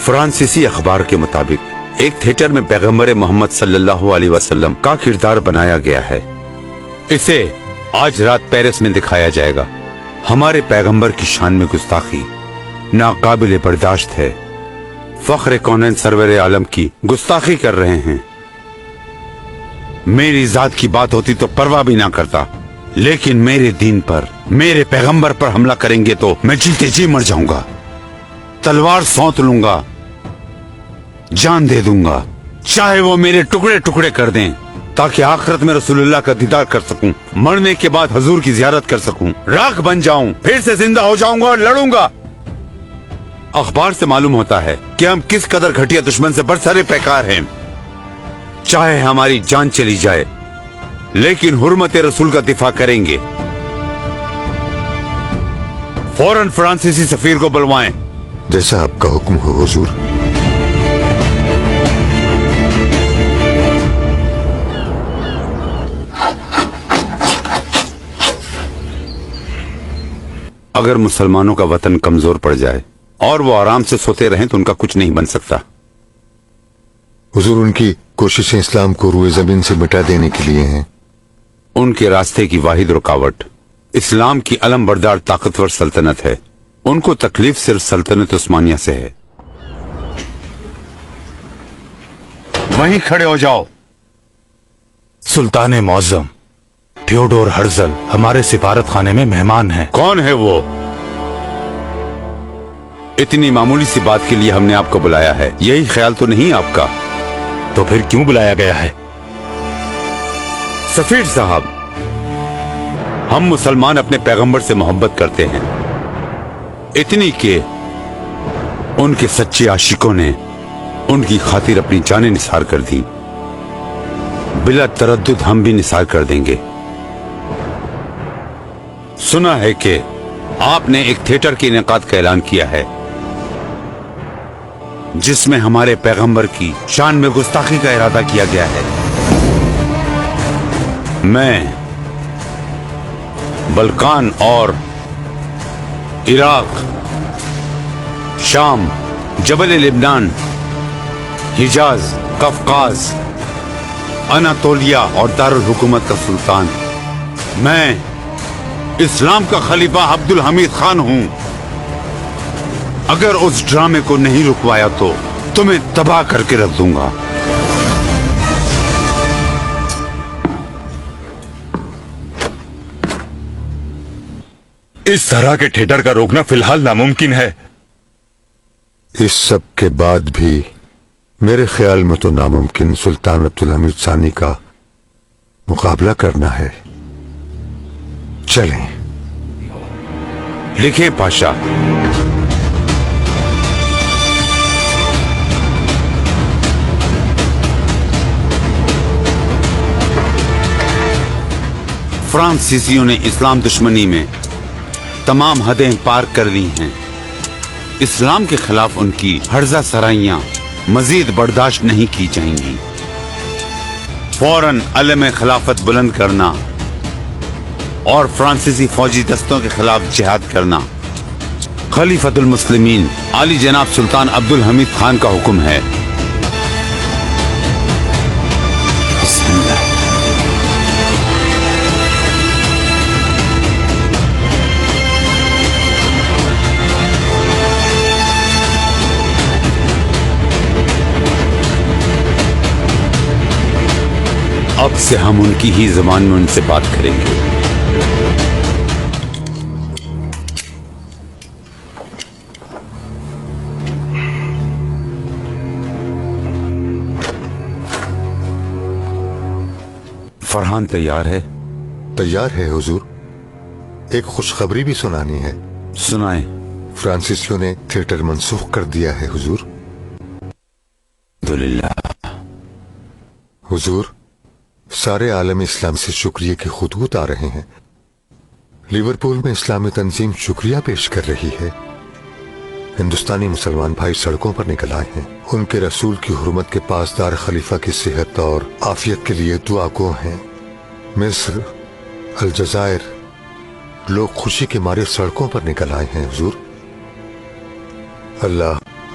فرانسیسی اخبار کے مطابق ایک تھیٹر میں پیغمبر محمد صلی اللہ علیہ وسلم کا کردار بنایا گیا ہے. اسے آج رات پیرس میں دکھایا جائے گا. ہمارے پیغمبر کی شان میں گستاخی ناقابل برداشت ہے. فخر کونین سرور عالم کی گستاخی کر رہے ہیں. میری ذات کی بات ہوتی تو پرواہ بھی نہ کرتا، لیکن میرے دین پر، میرے پیغمبر پر حملہ کریں گے تو میں جیتے جی مر جاؤں گا. تلوار سونت لوں گا، جان دے دوں گا، چاہے وہ میرے ٹکڑے ٹکڑے کر دیں، تاکہ آخرت میں رسول اللہ کا دیدار کر سکوں، مرنے کے بعد حضور کی زیارت کر سکوں، راکھ بن جاؤں، پھر سے زندہ ہو جاؤں گا اور لڑوں گا. اخبار سے معلوم ہوتا ہے کہ ہم کس قدر گھٹیا دشمن سے برسرے پیکار ہیں. چاہے ہماری جان چلی جائے لیکن حرمت رسول کا دفاع کریں گے. فوراً فرانسیسی سفیر کو بلوائیں. جیسا آپ کا حکم ہو حضور. اگر مسلمانوں کا وطن کمزور پڑ جائے اور وہ آرام سے سوتے رہیں تو ان کا کچھ نہیں بن سکتا. حضور، ان کی کوششیں اسلام کو روئے زمین سے مٹا دینے کے لیے ہیں. ان کے راستے کی واحد رکاوٹ اسلام کی علم بردار طاقتور سلطنت ہے. ان کو تکلیف صرف سلطنت عثمانیہ سے ہے. وہیں کھڑے ہو جاؤ. سلطان معظم تھیوڈور ہرزل ہمارے سفارت خانے میں مہمان ہیں. کون ہے وہ؟ اتنی معمولی سی بات کے لیے ہم نے آپ کو بلایا ہے، یہی خیال تو نہیں آپ کا؟ تو پھر کیوں بلایا گیا ہے؟ سفیر صاحب، ہم مسلمان اپنے پیغمبر سے محبت کرتے ہیں، اتنی کہ ان کے سچے عاشقوں نے ان کی خاطر اپنی جانیں نثار کر دی. بلا تردد ہم بھی نثار کر دیں گے. سنا ہے کہ آپ نے ایک تھیٹر کے انعقاد کا اعلان کیا ہے جس میں ہمارے پیغمبر کی شان میں گستاخی کا ارادہ کیا گیا ہے. میں بلقان اور عراق، شام، جبل لبنان، حجاز، قفقاز، اناطولیہ اور دارالحکومت کا سلطان، میں اسلام کا خلیفہ عبد الحمید خان ہوں. اگر اس ڈرامے کو نہیں رکوایا تو تمہیں تباہ کر کے رکھ دوں گا. اس طرح کے تھیٹر کا روکنا فی الحال ناممکن ہے. اس سب کے بعد بھی میرے خیال میں تو ناممکن سلطان عبد الحمید ثانی کا مقابلہ کرنا ہے. چلیں. لکھیں پاشا. فرانسیسیوں نے اسلام دشمنی میں تمام حدیں پار کر لی ہیں. اسلام کے خلاف ان کی ہرزہ سرائیاں مزید برداشت نہیں کی جائیں گی. فوراً علم خلافت بلند کرنا اور فرانسیسی فوجی دستوں کے خلاف جہاد کرنا خلیفۃ المسلمین عالی جناب سلطان عبد الحمید خان کا حکم ہے. بسم اللہ. اب سے ہم ان کی ہی زبان میں ان سے بات کریں گے. فرحان تیار ہے؟ تیار ہے حضور. ایک خوشخبری بھی سنانی ہے. سنائیں. فرانسیسیوں نے تھیٹر منسوخ کر دیا ہے حضور. الحمدللہ. حضور، سارے عالم اسلام سے شکریہ کے خطوط آ رہے ہیں. لیورپول میں اسلامی تنظیم شکریہ پیش کر رہی ہے. ہندوستانی مسلمان بھائی سڑکوں پر نکل آئے ہیں. ان کے رسول کی حرمت کے پاسدار خلیفہ کی صحت اور عافیت کے لیے دعا گو ہیں. مصر، الجزائر، لوگ خوشی کے مارے سڑکوں پر نکل آئے ہیں حضور. اللہ